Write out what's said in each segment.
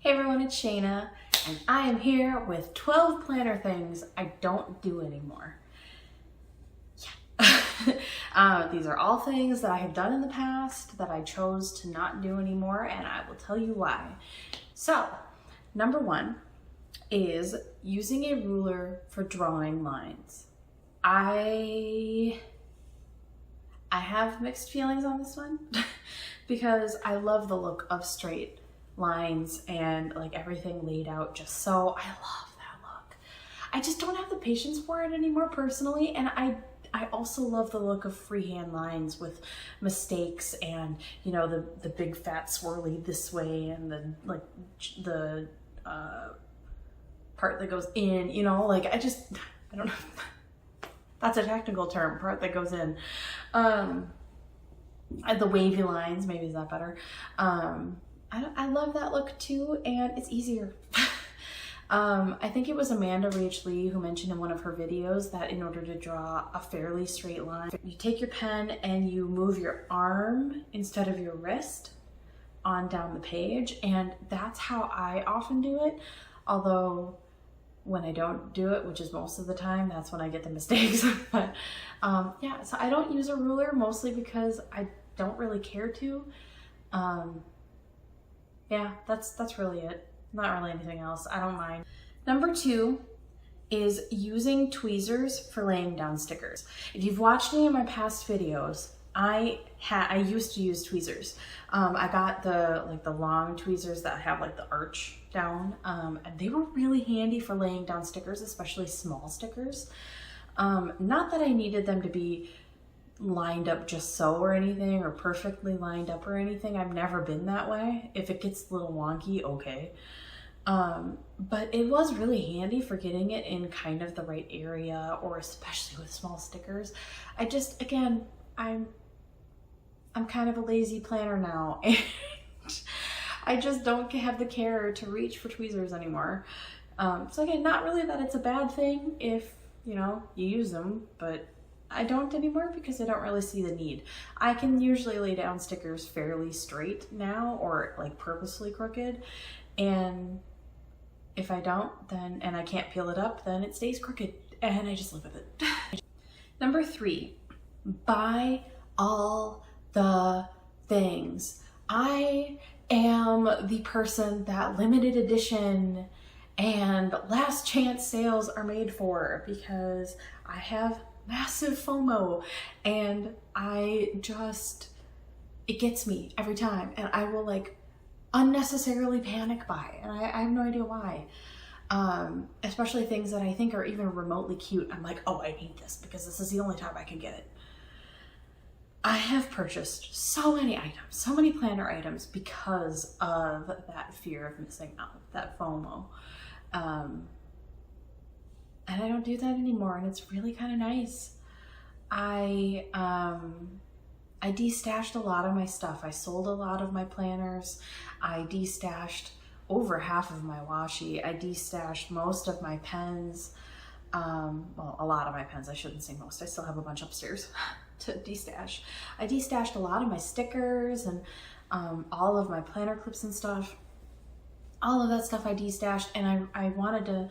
Hey everyone, it's Shayna, and I am here with 12 planner things I don't do anymore. Yeah. These are all things that I have done in the past that I chose to not do anymore, and I will tell you why. So, number one is using a ruler for drawing lines. I have mixed feelings on this one because I love the look of straight lines and like everything laid out just so. I love that look. I just don't have the patience for it anymore personally, and I also love the look of freehand lines with mistakes and, you know, the big fat swirly this way and the part that goes in, you know, like I don't know. That's a technical term, part that goes in. The wavy lines, maybe is that better? I love that look too, and it's easier. I think it was Amanda Rach Lee who mentioned in one of her videos that in order to draw a fairly straight line, you take your pen and you move your arm instead of your wrist on down the page, and that's how I often do it. Although when I don't do it, which is most of the time, that's when I get the mistakes. But yeah, so I don't use a ruler mostly because I don't really care to. Yeah, that's really it. Not really anything else. I don't mind. Number two is using tweezers for laying down stickers. If you've watched any of my past videos, I used to use tweezers. I got the long tweezers that have like the arch down, and they were really handy for laying down stickers, especially small stickers. Not that I needed them to be lined up just so or anything, or perfectly lined up or anything. I've never been that way. If it gets a little wonky, okay. But it was really handy for getting it in kind of the right area, or especially with small stickers. Again, I'm kind of a lazy planner now, and I just don't have the care to reach for tweezers anymore. So again, not really that it's a bad thing if, you know, you use them, but I don't anymore because I don't really see the need. I can usually lay down stickers fairly straight now, or like purposely crooked, and if I don't, then, and I can't peel it up, then it stays crooked, and I just live with it. Number three, buy all the things. I am the person that limited edition and last chance sales are made for, because I have massive FOMO, and it gets me every time, and I will like unnecessarily panic buy, and I have no idea why. Especially things that I think are even remotely cute. I'm like, oh, I need this because this is the only time I can get it. I have purchased so many items, so many planner items because of that fear of missing out, that FOMO. And I don't do that anymore, and it's really kind of nice. I destashed a lot of my stuff. I sold a lot of my planners. I destashed over half of my washi. I destashed most of my pens. Well, a lot of my pens, I shouldn't say most. I still have a bunch upstairs to destash. I destashed a lot of my stickers and all of my planner clips and stuff. All of that stuff I destashed, and I wanted to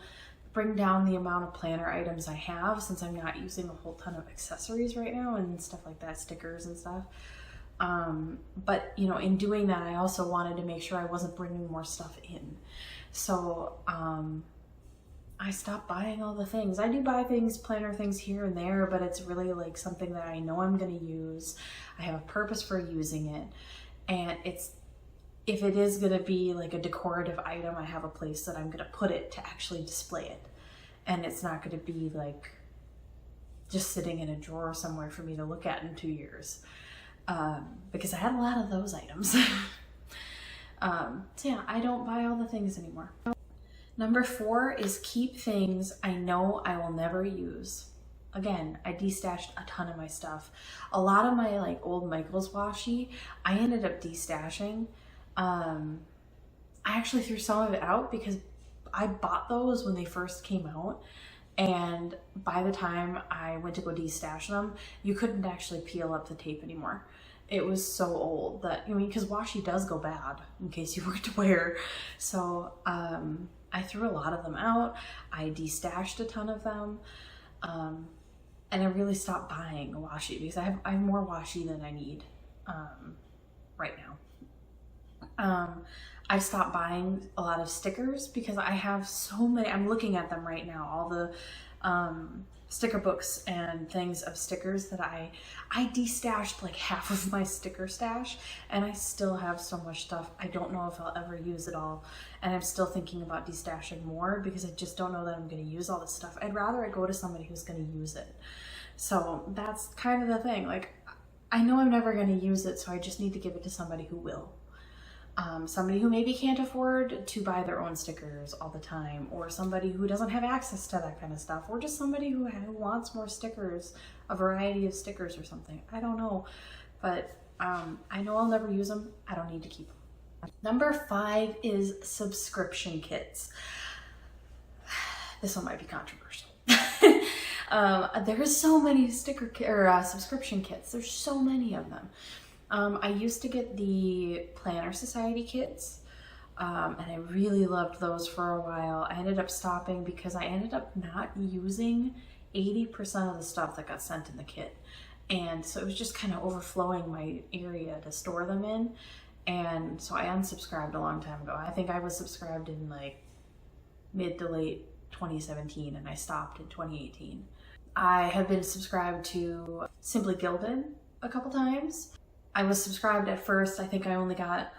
bring down the amount of planner items I have, since I'm not using a whole ton of accessories right now and stuff like that, stickers and stuff. But you know, in doing that, I also wanted to make sure I wasn't bringing more stuff in. So I stopped buying all the things. I do buy things, planner things here and there, but it's really like something that I know I'm going to use. I have a purpose for using it, and if it is going to be like a decorative item, I have a place that I'm going to put it to actually display it. And it's not going to be like just sitting in a drawer somewhere for me to look at in 2 years. Because I had a lot of those items. So yeah, I don't buy all the things anymore. Number four is keep things I know I will never use. Again, I destashed a ton of my stuff. A lot of my like old Michaels washi, I ended up destashing. I actually threw some of it out because I bought those when they first came out, and by the time I went to go destash them, you couldn't actually peel up the tape anymore. It was so old that, I mean, because washi does go bad, in case you weren't aware. So I threw a lot of them out. I destashed a ton of them. And I really stopped buying washi because I have more washi than I need right now. I've stopped buying a lot of stickers because I have so many. I'm looking at them right now, all the sticker books and things of stickers that I destashed like half of my sticker stash, and I still have so much stuff. I don't know if I'll ever use it all, and I'm still thinking about destashing more because I just don't know that I'm going to use all this stuff. I'd rather it go to somebody who's going to use it. So that's kind of the thing. Like, I know I'm never going to use it, so I just need to give it to somebody who will. Somebody who maybe can't afford to buy their own stickers all the time, or somebody who doesn't have access to that kind of stuff, or just somebody who wants more stickers, a variety of stickers or something. I don't know, but I know I'll never use them. I don't need to keep them. Number 5 is subscription kits. This one might be controversial. There's so many subscription kits. There's so many of them. I used to get the Planner Society kits, and I really loved those for a while. I ended up stopping because I ended up not using 80% of the stuff that got sent in the kit. And so it was just kind of overflowing my area to store them in. And so I unsubscribed a long time ago. I think I was subscribed in like mid to late 2017, and I stopped in 2018. I have been subscribed to Simply Gilded a couple times. I was subscribed at first. I think I only got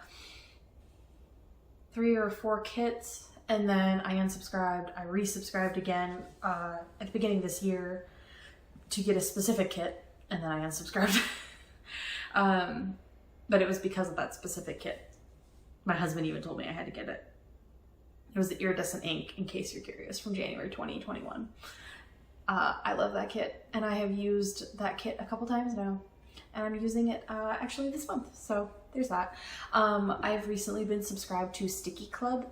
3 or 4 kits, and then I unsubscribed. I resubscribed again at the beginning of this year to get a specific kit, and then I unsubscribed. But it was because of that specific kit. My husband even told me I had to get it. It was the iridescent ink, in case you're curious, from January 2021. I love that kit, and I have used that kit a couple times now. And I'm using it actually this month, so there's that. I've recently been subscribed to Sticky Club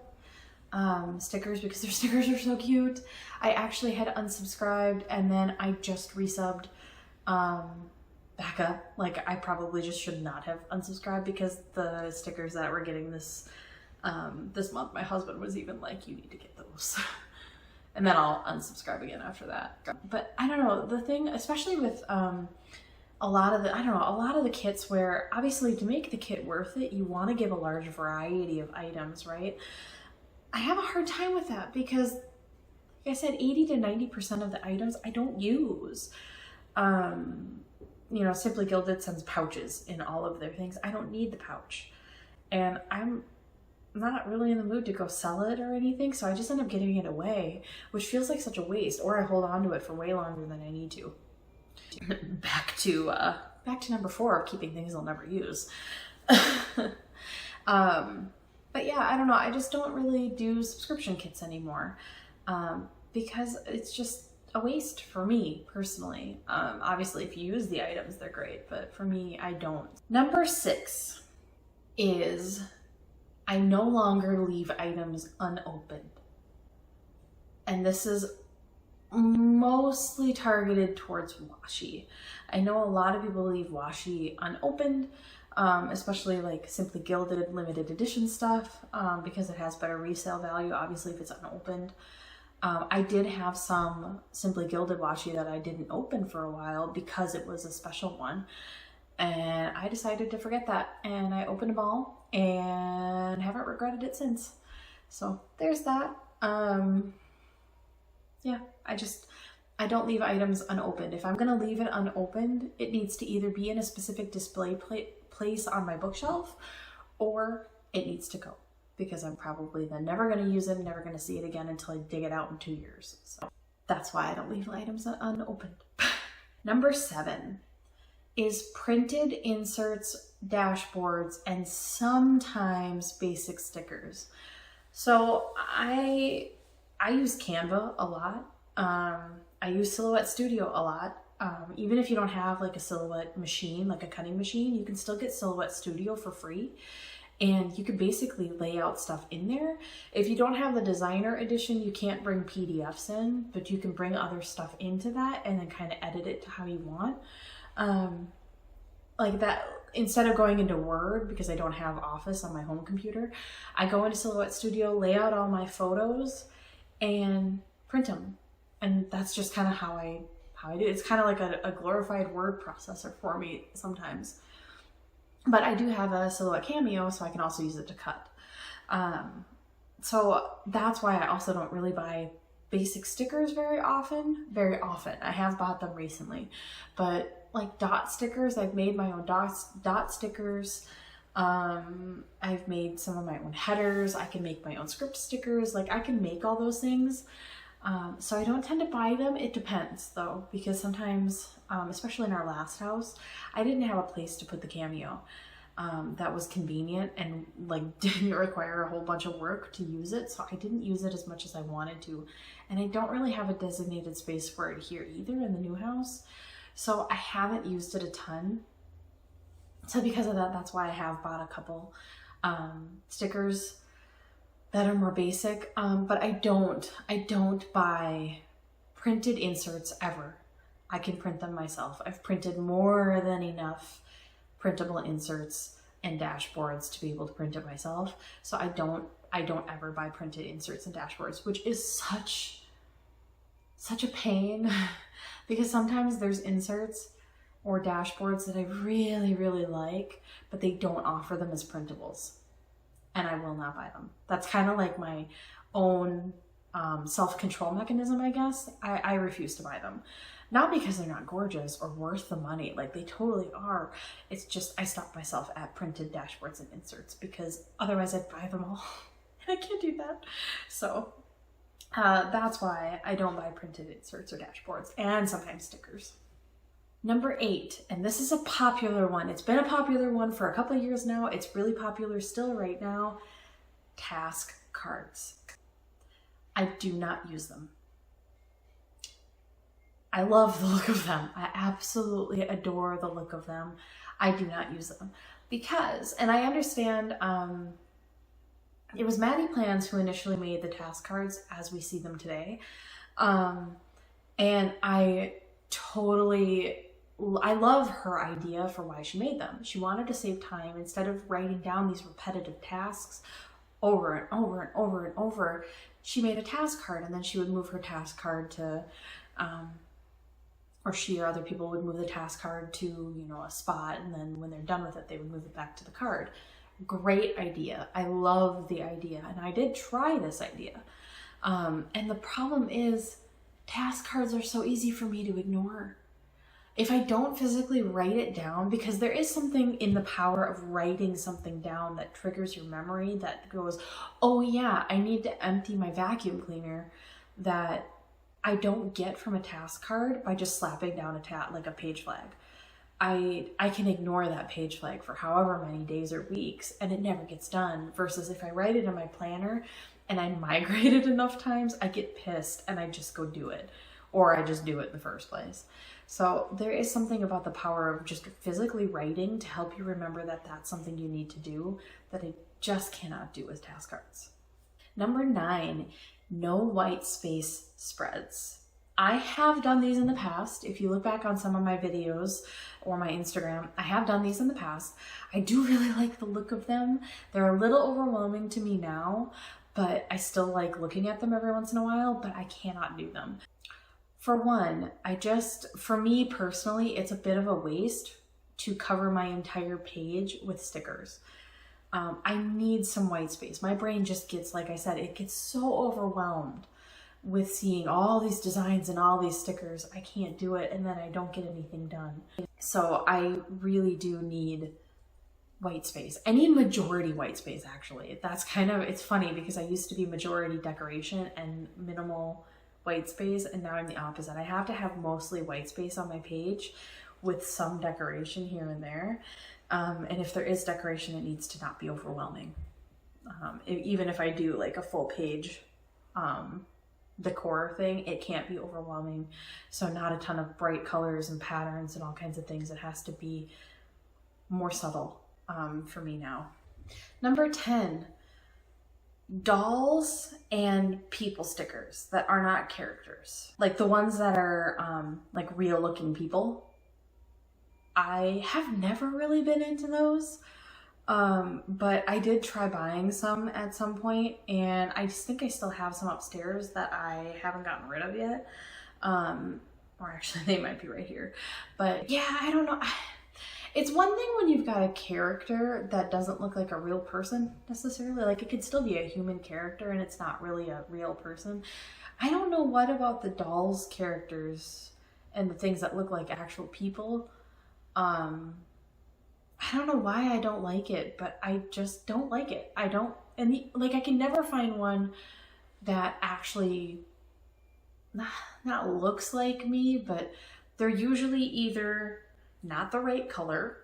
stickers because their stickers are so cute. I actually had unsubscribed, and then I just resubbed back up. Like, I probably just should not have unsubscribed because the stickers that we're getting this month, my husband was even like, you need to get those. And then I'll unsubscribe again after that. But I don't know, the thing, especially with a lot of the kits, where obviously to make the kit worth it, you want to give a large variety of items, right? I have a hard time with that because, like I said, 80 to 90% of the items I don't use. You know, Simply Gilded sends pouches in all of their things. I don't need the pouch. And I'm not really in the mood to go sell it or anything, so I just end up giving it away, which feels like such a waste, or I hold on to it for way longer than I need to. Back to number 4 of keeping things I'll never use. But yeah, I don't know. I just don't really do subscription kits anymore because it's just a waste for me personally. Obviously, if you use the items, they're great, but for me, I don't. Number 6 is I no longer leave items unopened. And this is mostly targeted towards washi. I know a lot of people leave washi unopened, especially like Simply Gilded limited edition stuff, because it has better resale value, obviously, if it's unopened. I did have some Simply Gilded washi that I didn't open for a while because it was a special one, and I decided to forget that, and I opened them all and haven't regretted it since. So there's that. Yeah, I don't leave items unopened. If I'm gonna leave it unopened, it needs to either be in a specific display place on my bookshelf, or it needs to go, because I'm probably then never gonna use it and never gonna see it again until I dig it out in 2 years. So that's why I don't leave items unopened. Number 7 is printed inserts, dashboards, and sometimes basic stickers. So I use Canva a lot. I use Silhouette Studio a lot. Even if you don't have like a Silhouette machine, like a cutting machine, you can still get Silhouette Studio for free. And you could basically lay out stuff in there. If you don't have the designer edition, you can't bring PDFs in, but you can bring other stuff into that and then kind of edit it to how you want. Like that, instead of going into Word, because I don't have Office on my home computer, I go into Silhouette Studio, lay out all my photos, and print them. And that's just kind of how I do it. It's kind of like a glorified word processor for me sometimes. But I do have a Silhouette Cameo, so I can also use it to cut. So that's why I also don't really buy basic stickers very often. I have bought them recently, but like dot stickers, I've made my own dot stickers. I've made some of my own headers. I can make my own script stickers. Like I can make all those things. So I don't tend to buy them. It depends though, because sometimes, especially in our last house, I didn't have a place to put the Cameo that was convenient and like didn't require a whole bunch of work to use it. So I didn't use it as much as I wanted to. And I don't really have a designated space for it here either in the new house. So I haven't used it a ton. So because of that, that's why I have bought a couple stickers that are more basic, but I don't buy printed inserts ever. I can print them myself. I've printed more than enough printable inserts and dashboards to be able to print it myself. So I don't ever buy printed inserts and dashboards, which is such a pain because sometimes there's inserts or dashboards that I really, really like, but they don't offer them as printables. And I will not buy them. That's kind of like my own self-control mechanism, I guess. I refuse to buy them. Not because they're not gorgeous or worth the money, like they totally are. It's just I stop myself at printed dashboards and inserts because otherwise I'd buy them all. And I can't do that. So that's why I don't buy printed inserts or dashboards and sometimes stickers. Number 8, and this is a popular one. It's been a popular one for a couple of years now. It's really popular still right now. Task cards. I do not use them. I love the look of them. I absolutely adore the look of them. I do not use them because, and I understand, it was Maddie Plans who initially made the task cards as we see them today. And I love her idea for why she made them. She wanted to save time. Instead of writing down these repetitive tasks over and over and over and over, she made a task card, and then she would move her task card to, or she or other people would move the task card to, you know, a spot, and then when they're done with it, they would move it back to the card. Great idea. I love the idea, and I did try this idea. And the problem is task cards are so easy for me to ignore. If I don't physically write it down, because there is something in the power of writing something down that triggers your memory that goes, oh yeah, I need to empty my vacuum cleaner, that I don't get from a task card by just slapping down like a page flag. I can ignore that page flag for however many days or weeks and it never gets done, versus if I write it in my planner and I migrate it enough times, I get pissed and I just go do it, or I just do it in the first place. So there is something about the power of just physically writing to help you remember that that's something you need to do that I just cannot do with task cards. Number 9, no white space spreads. I have done these in the past. If you look back on some of my videos or my Instagram, I have done these in the past. I do really like the look of them. They're a little overwhelming to me now, but I still like looking at them every once in a while, but I cannot do them. For one, for me personally, it's a bit of a waste to cover my entire page with stickers. I need some white space. My brain just gets, like I said, it gets so overwhelmed with seeing all these designs and all these stickers. I can't do it, and then I don't get anything done. So I really do need white space. I need majority white space, actually. It's funny because I used to be majority decoration and minimal white space, and now I'm the opposite. I have to have mostly white space on my page with some decoration here and there. And if there is decoration, it needs to not be overwhelming. Even if I do like a full page decor thing, it can't be overwhelming. So not a ton of bright colors and patterns and all kinds of things. It has to be more subtle for me now. Number 10, dolls and people stickers that are not characters. Like the ones that are like real looking people. I have never really been into those. But I did try buying some at some point, and I just think I still have some upstairs that I haven't gotten rid of yet. Or actually they might be right here. But yeah, I don't know. It's one thing when you've got a character that doesn't look like a real person necessarily. Like, it could still be a human character and it's not really a real person. I don't know what about the dolls characters and the things that look like actual people. I don't know why I don't like it, but I just don't like it. I don't, and like, I can never find one that actually not looks like me, but they're usually either not the right color,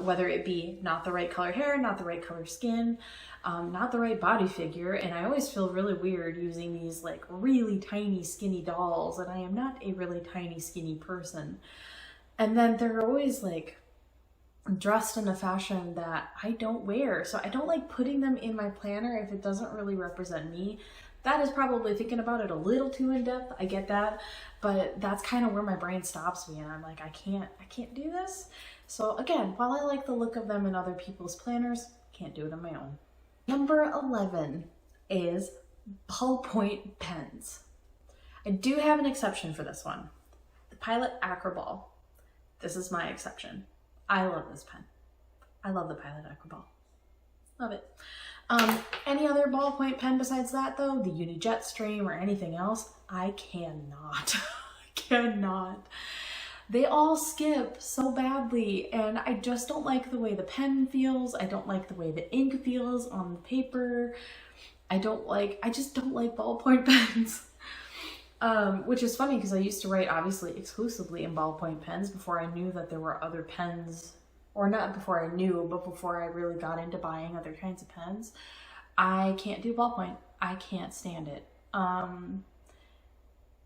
whether it be not the right color hair, not the right color skin, not the right body figure. And I always feel really weird using these like really tiny skinny dolls, and I am not a really tiny skinny person. And then they're always like dressed in a fashion that I don't wear. So I don't like putting them in my planner if it doesn't really represent me. That is probably thinking about it a little too in depth. I get that, but that's kind of where my brain stops me, and I'm like, I can't do this. So again, while I like the look of them in other people's planners, can't do it on my own. Number 11 is ballpoint pens. I do have an exception for this one. The Pilot Acroball. This is my exception. I love this pen. I love the Pilot Acroball. Love it. Any other ballpoint pen besides that though, the Uni Jetstream or anything else, I cannot. Cannot. They all skip so badly, and I just don't like the way the pen feels. I don't like the way the ink feels on the paper. I just don't like ballpoint pens. Which is funny because I used to write obviously exclusively in ballpoint pens before I knew that there were other pens, or not before I knew, but before I really got into buying other kinds of pens. I can't do ballpoint. I can't stand it.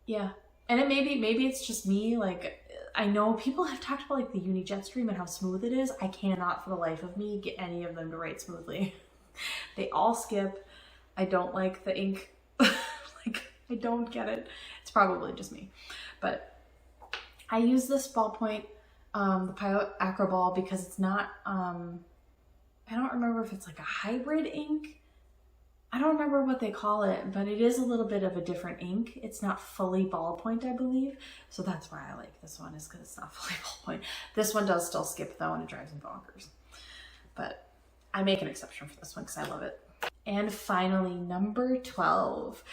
Yeah. And it maybe it's just me. Like, I know people have talked about like the Uni Jetstream and how smooth it is. I cannot for the life of me get any of them to write smoothly. They all skip. I don't like the ink. Like, I don't get it. It's probably just me. But I use this ballpoint, the Pilot Acroball, because it's not, I don't remember if it's like a hybrid ink. I don't remember what they call it, but it is a little bit of a different ink. It's not fully ballpoint, I believe. So that's why I like this one, is because it's not fully ballpoint. This one does still skip though, and it drives me bonkers. But I make an exception for this one because I love it. And finally, number 12.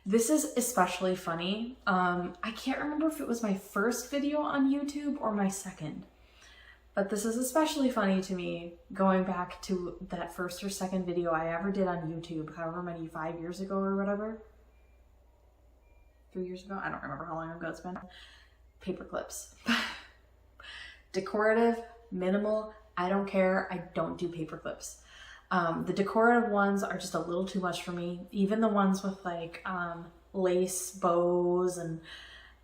This is especially funny. I can't remember if it was my first video on YouTube or my second, but this is especially funny to me going back to that first or second video I ever did on YouTube, however many, 5 years ago or whatever. 3 years ago? I don't remember how long ago it's been. Paper clips. Decorative, minimal, I don't care. I don't do paper clips. The decorative ones are just a little too much for me. Even the ones with like lace bows and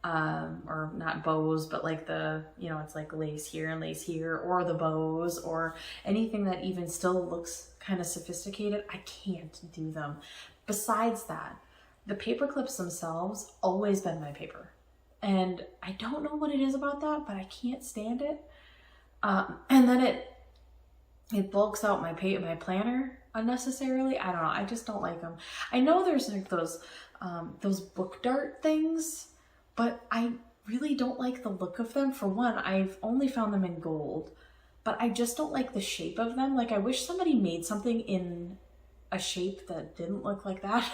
or not bows, but like the, you know, it's like lace here, or the bows, or anything that even still looks kind of sophisticated. I can't do them. Besides that, the paper clips themselves always been my paper, and I don't know what it is about that, but I can't stand it. And then it bulks out my planner unnecessarily. I don't know. I just don't like them. I know there's like those book dart things, but I really don't like the look of them. For one, I've only found them in gold, but I just don't like the shape of them. Like, I wish somebody made something in a shape that didn't look like that.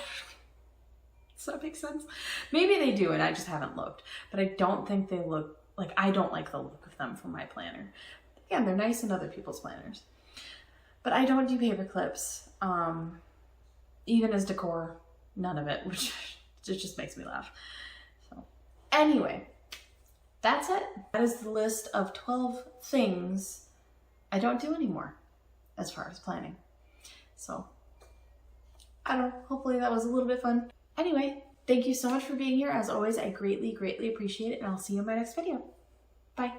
Does that make sense? Maybe they do, and I just haven't looked, but I don't think they look like, I don't like the look of them for my planner. Again, they're nice in other people's planners. But I don't do paper clips, even as decor, none of it, which it just makes me laugh. So anyway, that's it. That is the list of 12 things I don't do anymore as far as planning. So I don't know, hopefully that was a little bit fun. Anyway, thank you so much for being here. As always, I greatly, greatly appreciate it, and I'll see you in my next video. Bye.